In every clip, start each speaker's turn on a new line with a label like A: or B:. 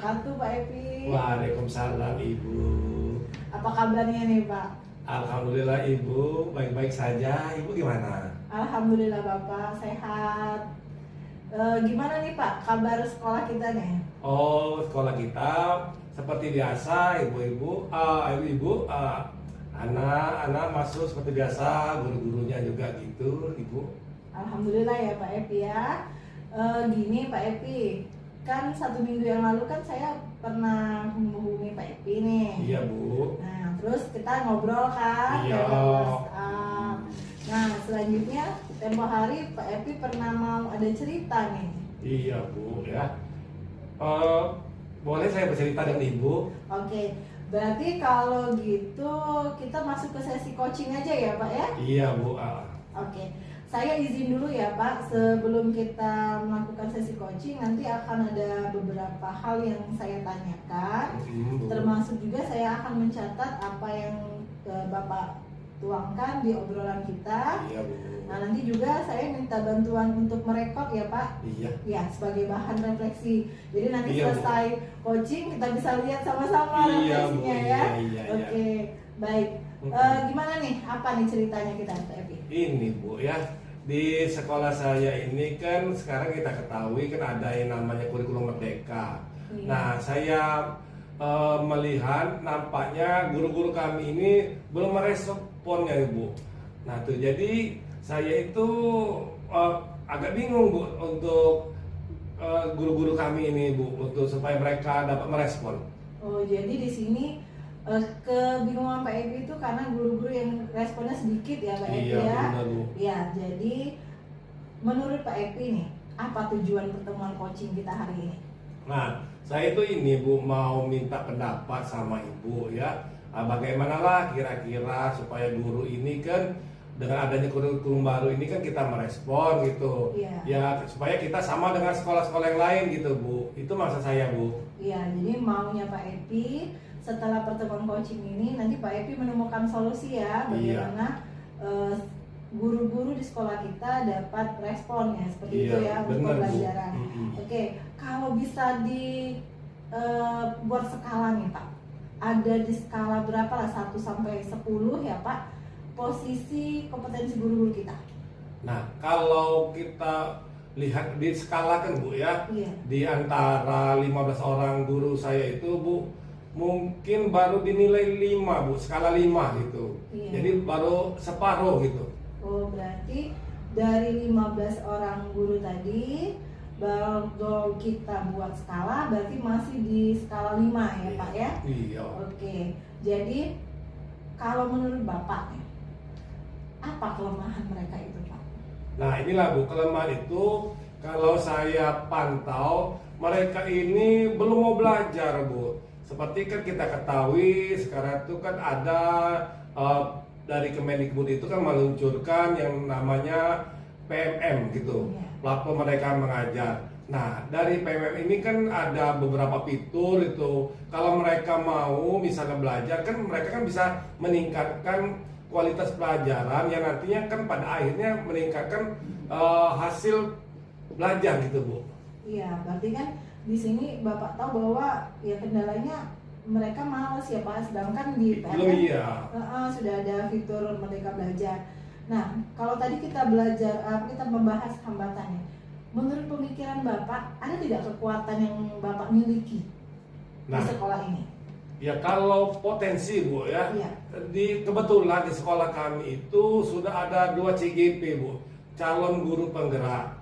A: wabarakatuh Pak Epi.
B: Waalaikumsalam Ibu.
A: Apa kabarnya nih Pak?
B: Alhamdulillah Ibu, baik-baik saja. Ibu gimana?
A: Alhamdulillah Bapak sehat. Gimana nih Pak kabar sekolah kita nih?
B: Oh, sekolah kita seperti biasa, ibu-ibu, anak-anak masuk seperti biasa, guru-gurunya juga gitu, Ibu.
A: Alhamdulillah ya Pak Epi ya. Gini Pak Epi, kan 1 minggu yang lalu kan saya pernah menghubungi Pak Epi nih.
B: Iya Bu.
A: Nah terus kita ngobrol kan
B: Iya.
A: lewat WhatsApp. Nah selanjutnya tempo hari Pak Epi pernah mau ada cerita nih.
B: Iya Bu ya. Boleh saya bercerita dengan Ibu?
A: Oke, berarti kalau gitu kita masuk ke sesi coaching aja ya Pak ya?
B: Iya Bu.
A: Oke, saya izin dulu ya Pak, sebelum kita melakukan sesi coaching nanti akan ada beberapa hal yang saya tanyakan,
B: Bu.
A: termasuk juga saya akan mencatat apa yang Bapak tuangkan di obrolan kita.
B: Iya Bu.
A: Nah nanti juga saya minta bantuan untuk merekod ya Pak.
B: Iya.
A: Ya, sebagai bahan refleksi. Jadi nanti
B: Iya, Bu.
A: selesai coaching kita bisa lihat sama-sama
B: Iya, Bu.
A: refleksinya ya.
B: Iya.
A: Oke, baik. Gimana nih? Apa nih ceritanya kita, Pak Epi?
B: Ini Bu ya, di sekolah saya ini kan sekarang kita ketahui kan ada yang namanya kurikulum merdeka.
A: Iya.
B: Nah saya melihat nampaknya guru-guru kami ini belum meresponnya Ibu. Nah tuh jadi saya itu agak bingung Bu untuk guru-guru kami ini Bu, untuk supaya mereka dapat merespon.
A: Oh, jadi di sini kebingungan Pak Epi itu karena guru-guru yang responnya sedikit ya Pak Epi
B: Iya,
A: ya.
B: benar, Bu.
A: Ya, jadi menurut Pak Epi nih, apa tujuan pertemuan coaching kita hari ini?
B: Nah, saya itu ini Bu mau minta pendapat sama Ibu ya. Bagaimanalah kira-kira supaya guru ini kan dengan adanya kurikulum baru ini kan kita merespon gitu.
A: Iya.
B: Ya supaya kita sama dengan sekolah-sekolah yang lain gitu Bu. Itu maksud saya Bu.
A: Iya, jadi maunya Pak Epi setelah pertemuan coaching ini nanti Pak Epi menemukan solusi ya bagaimana guru-guru di sekolah kita dapat respon ya seperti itu ya untuk
B: benar, Bu.
A: pembelajaran. Oke, kalau bisa buat skala nih Pak, ada di skala berapa lah 1 sampai 10 ya Pak posisi kompetensi guru-guru kita?
B: Nah, kalau kita lihat di skala kan Bu ya,
A: Iya.
B: di antara 15 orang guru saya itu Bu mungkin baru dinilai 5 Bu, skala 5 gitu.
A: Iya.
B: Jadi baru separuh gitu.
A: Oh, berarti dari 15 orang guru tadi kalau kita buat skala berarti masih di skala 5 ya Pak ya?
B: Iya.
A: Oke, jadi kalau menurut Bapak nih, apa kelemahan mereka itu Pak?
B: Nah inilah Bu, kelemahan itu kalau saya pantau mereka ini belum mau belajar Bu. Seperti kan kita ketahui sekarang itu kan ada dari Kemendikbud itu kan meluncurkan yang namanya PMM gitu,
A: Iya.
B: platform mereka mengajar. Nah dari PMM ini kan ada beberapa fitur itu. Kalau mereka mau misalnya belajar kan mereka kan bisa meningkatkan kualitas pelajaran yang nantinya kan pada akhirnya meningkatkan hasil belajar gitu Bu.
A: Iya, berarti kan di sini Bapak tahu bahwa ya kendalanya mereka malas ya Pak, sedangkan di
B: Belum
A: PMM
B: iya.
A: sudah ada fitur Merdeka Belajar. Nah, kalau tadi kita belajar, kita membahas hambatannya. Menurut pemikiran Bapak, ada tidak kekuatan yang Bapak miliki di sekolah ini?
B: Ya kalau potensi Bu ya,
A: Iya.
B: kebetulan di sekolah kami itu sudah ada 2 CGP Bu, calon guru penggerak.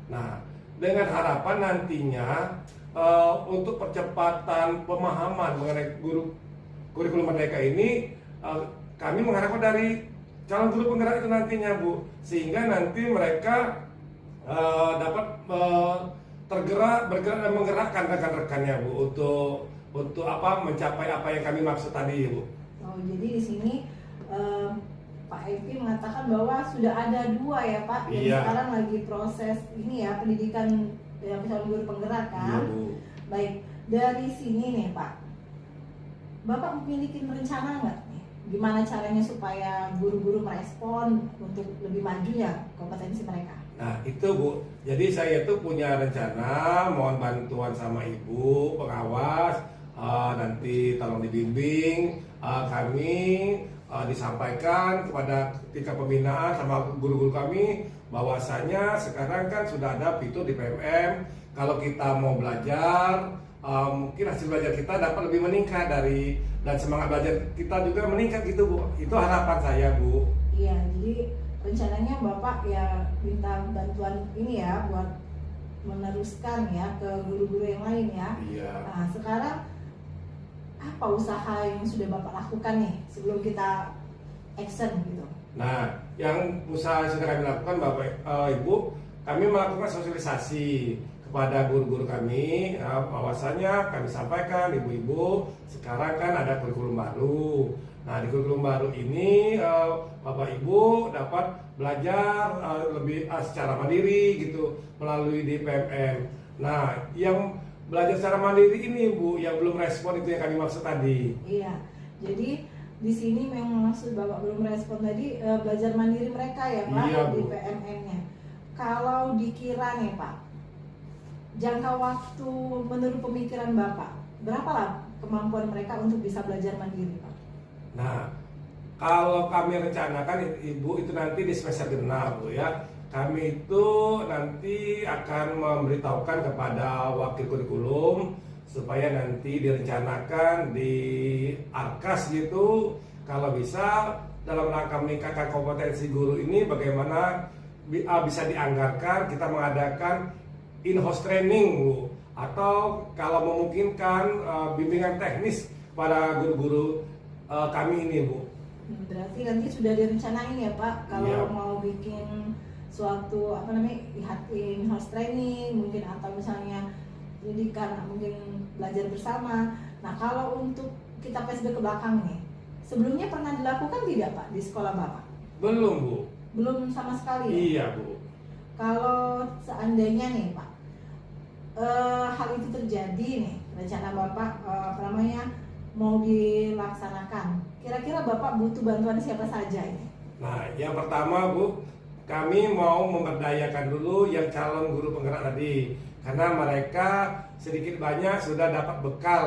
B: Nah dengan harapan nantinya untuk percepatan pemahaman mengenai kurikulum merdeka ini, kami mengharapkan dari calon guru penggerak itu nantinya Bu, sehingga nanti mereka dapat bergerak dan menggerakkan rekan-rekannya Bu untuk apa mencapai apa yang kami maksud tadi Bu.
A: Oh, jadi di sini Pak Epi mengatakan bahwa sudah ada 2 ya Pak, yang
B: Iya.
A: sekarang lagi proses ini ya pendidikan calon guru penggerak kan.
B: Iya, Bu.
A: Baik, dari sini nih Pak, Bapak memiliki rencana nggak nih? Gimana caranya supaya guru-guru merespon untuk lebih maju ya kompetensi mereka?
B: Nah itu Bu, jadi saya tuh punya rencana mohon bantuan sama Ibu pengawas, nanti tolong dibimbing kami, disampaikan kepada tingkat pembinaan sama guru-guru kami bahwasanya sekarang kan sudah ada fitur di PMM, kalau kita mau belajar mungkin hasil belajar kita dapat lebih meningkat dan semangat belajar kita juga meningkat gitu Bu, itu harapan saya Bu.
A: Iya, jadi rencananya Bapak ya minta bantuan ini ya buat meneruskan ya ke guru-guru yang lain ya.
B: Iya.
A: Nah, sekarang apa usaha yang sudah Bapak lakukan nih sebelum kita action gitu?
B: Nah, yang usaha yang sudah kami lakukan Bapak Ibu, kami melakukan sosialisasi kepada guru-guru kami, bahwasanya kami sampaikan ibu-ibu sekarang kan ada kurikulum baru. Nah di kurikulum baru ini Bapak Ibu dapat belajar lebih secara mandiri gitu melalui di PMM. Nah yang belajar secara mandiri ini Bu, yang belum respon itu yang kami maksud tadi.
A: Iya, jadi di sini memang maksud Bapak belum respon tadi belajar mandiri mereka ya Pak,
B: Iya,
A: di
B: Bu.
A: PMM-nya. Kalau dikira nih Pak, jangka waktu menurut pemikiran Bapak, berapa lah kemampuan mereka untuk bisa belajar mandiri Pak?
B: Nah, kalau kami rencanakan Ibu itu nanti di semester genap Bu ya. Kami itu nanti akan memberitahukan kepada wakil kurikulum supaya nanti direncanakan di Arkas gitu. Kalau bisa dalam rangka meningkatkan kompetensi guru ini bagaimana bisa dianggarkan kita mengadakan in-house training Bu, atau kalau memungkinkan bimbingan teknis pada guru-guru kami ini Bu.
A: Berarti nanti sudah direncanain ya Pak, kalau
B: Iya.
A: mau bikin suatu in-house training mungkin, atau misalnya pendidikan mungkin belajar bersama. Nah kalau untuk kita flashback ke belakang nih, sebelumnya pernah dilakukan tidak Pak di sekolah Bapak?
B: Belum Bu.
A: Belum sama sekali ya?
B: Iya Bu.
A: Kalau seandainya nih Pak, hal itu terjadi nih, rencana Bapak mau dilaksanakan, kira-kira Bapak butuh bantuan siapa saja ini?
B: Nah, yang pertama Bu, kami mau memberdayakan dulu yang calon guru penggerak tadi, karena mereka sedikit banyak sudah dapat bekal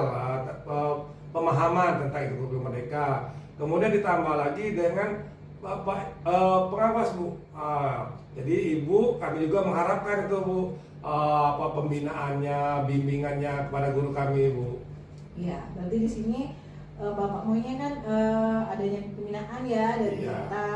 B: pemahaman tentang itu guru mereka. Kemudian ditambah lagi dengan Bapak pengawas Bu. Jadi Ibu, kami juga mengharapkan itu Bu, pembinaannya, bimbingannya kepada guru kami Bu.
A: Iya, berarti di sini Bapak maunya kan adanya pembinaan ya dari
B: Iya.
A: kita,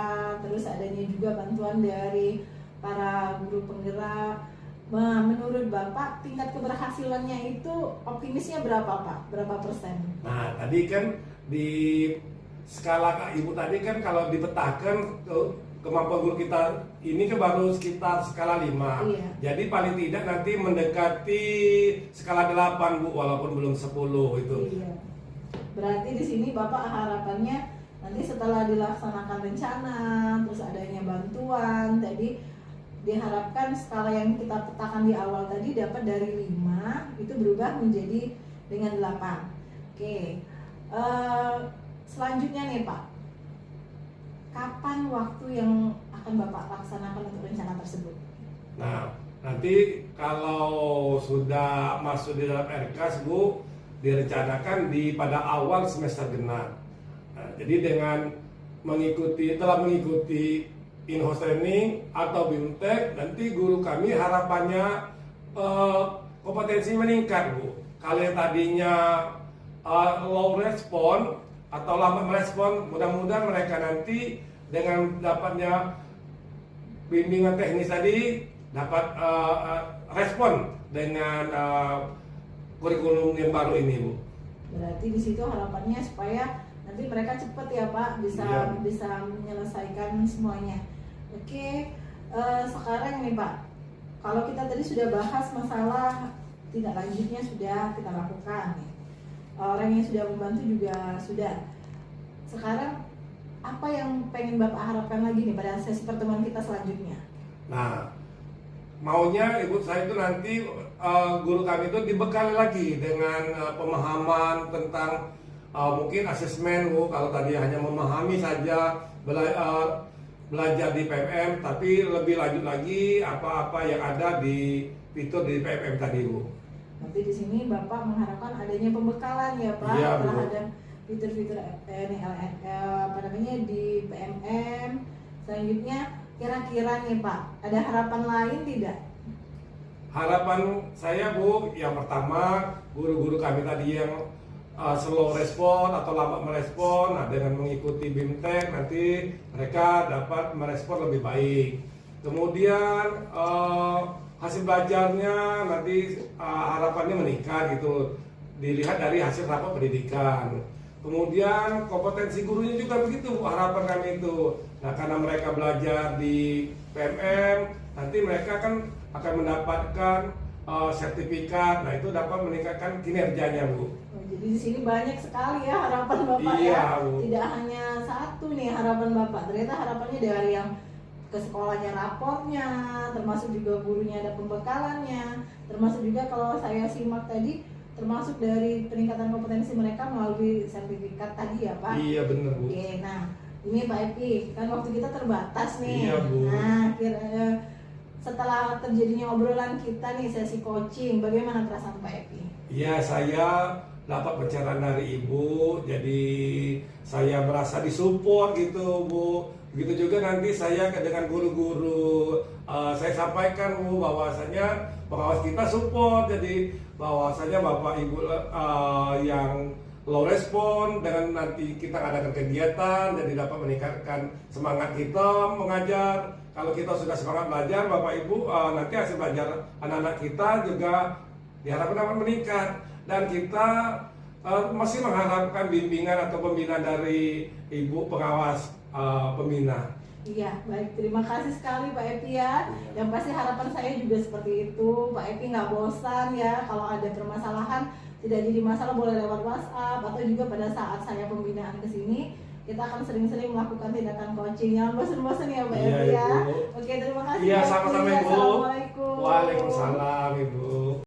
A: terus adanya juga bantuan dari para guru penggerak. Nah, menurut Bapak tingkat keberhasilannya itu optimisnya berapa Pak? Berapa persen?
B: Nah, tadi kan di skala Kak Ibu tadi kan kalau dipetakan kemampuan guru kita ini kan baru sekitar skala 5.
A: Iya.
B: Jadi paling tidak nanti mendekati skala 8 Bu, walaupun belum 10 itu.
A: Iya. Berarti di sini Bapak harapannya nanti setelah dilaksanakan rencana, terus adanya bantuan tadi, diharapkan skala yang kita petakan di awal tadi dapat dari 5 itu berubah menjadi dengan 8. Oke. Selanjutnya nih Pak, kapan waktu yang akan Bapak laksanakan untuk rencana tersebut?
B: Nah, nanti kalau sudah masuk di dalam RKAS Bu, direncanakan pada awal semester genap. Nah, jadi dengan telah mengikuti in-house training atau BIMTEK, nanti guru kami harapannya kompetensi meningkat Bu. Kalau yang tadinya low respon atau lambat merespon, mudah-mudahan mereka nanti dengan dapatnya bimbingan teknis tadi dapat respon dengan kurikulum yang baru ini Bu.
A: Berarti di situ harapannya supaya nanti mereka cepat ya Pak bisa
B: Iya.
A: bisa menyelesaikan semuanya. Oke, sekarang nih Pak, kalau kita tadi sudah bahas masalah tindak lanjutnya sudah kita lakukan nih. Orang yang sudah membantu juga sudah. Sekarang apa yang pengen Bapak harapkan lagi nih pada sesi pertemuan kita selanjutnya?
B: Nah, maunya Ibu saya itu nanti guru kami itu dibekali lagi dengan pemahaman tentang mungkin asesmen Bu. Kalau tadi hanya memahami saja belajar di PMM, tapi lebih lanjut lagi apa-apa yang ada di fitur di PMM tadi, Bu.
A: Berarti di sini Bapak mengharapkan adanya pembekalan ya Pak
B: Iya, Bu.
A: terhadap fitur-fitur apa namanya di PMM. Selanjutnya kira-kira nih Pak, ada harapan lain tidak?
B: Harapan saya, Bu, yang pertama guru-guru kami tadi yang slow respon atau lambat merespon, nah dengan mengikuti BIMTEK nanti mereka dapat merespon lebih baik. Kemudian hasil belajarnya nanti harapannya meningkat gitu, dilihat dari hasil rapat pendidikan. Kemudian kompetensi gurunya juga begitu, Bu, harapan kami itu. Nah, karena mereka belajar di PMM, nanti mereka kan akan mendapatkan sertifikat. Nah, itu dapat meningkatkan kinerjanya, Bu.
A: Oh, jadi di sini banyak sekali ya harapan Bapak
B: Iya,
A: ya.
B: Bu.
A: Tidak hanya satu nih harapan Bapak. Ternyata harapannya dari yang ke sekolahnya raportnya, termasuk juga gurunya ada pembekalannya, termasuk juga kalau saya simak tadi termasuk dari peningkatan kompetensi mereka melalui sertifikat tadi ya Pak.
B: Iya, bener, Bu.
A: Oke, nah ini Pak Epi, kan waktu kita terbatas nih.
B: Iya, Bu.
A: Nah, setelah terjadinya obrolan kita nih sesi coaching, bagaimana perasaan Pak Epi?
B: Iya, saya dapat pencerahan dari Ibu, jadi saya merasa disupport gitu, Bu. Begitu juga nanti saya dengan guru-guru, saya sampaikan, Bu, bahwasanya pengawas kita support, jadi bahwasanya Bapak Ibu yang low respon dengan nanti kita adakan kegiatan, jadi dapat meningkatkan semangat kita mengajar. Kalau kita sudah semangat belajar, Bapak Ibu, nanti hasil belajar anak-anak kita juga diharapkan dapat meningkat. Dan kita masih mengharapkan bimbingan atau pembinaan dari Ibu pengawas pembina.
A: Iya, baik. Terima kasih sekali Pak Epi ya. Yang pasti harapan saya juga seperti itu. Pak Epi nggak bosan ya. Kalau ada permasalahan, tidak jadi masalah boleh lewat WhatsApp atau juga pada saat saya pembinaan ke sini, kita akan sering-sering melakukan tindakan coaching. Jangan bosan-bosan ya Pak Epi ya.
B: Ibu.
A: Oke, terima kasih.
B: Iya,
A: Pak Epi.
B: sama-sama, Ibu.
A: Assalamualaikum.
B: Waalaikumsalam, Ibu.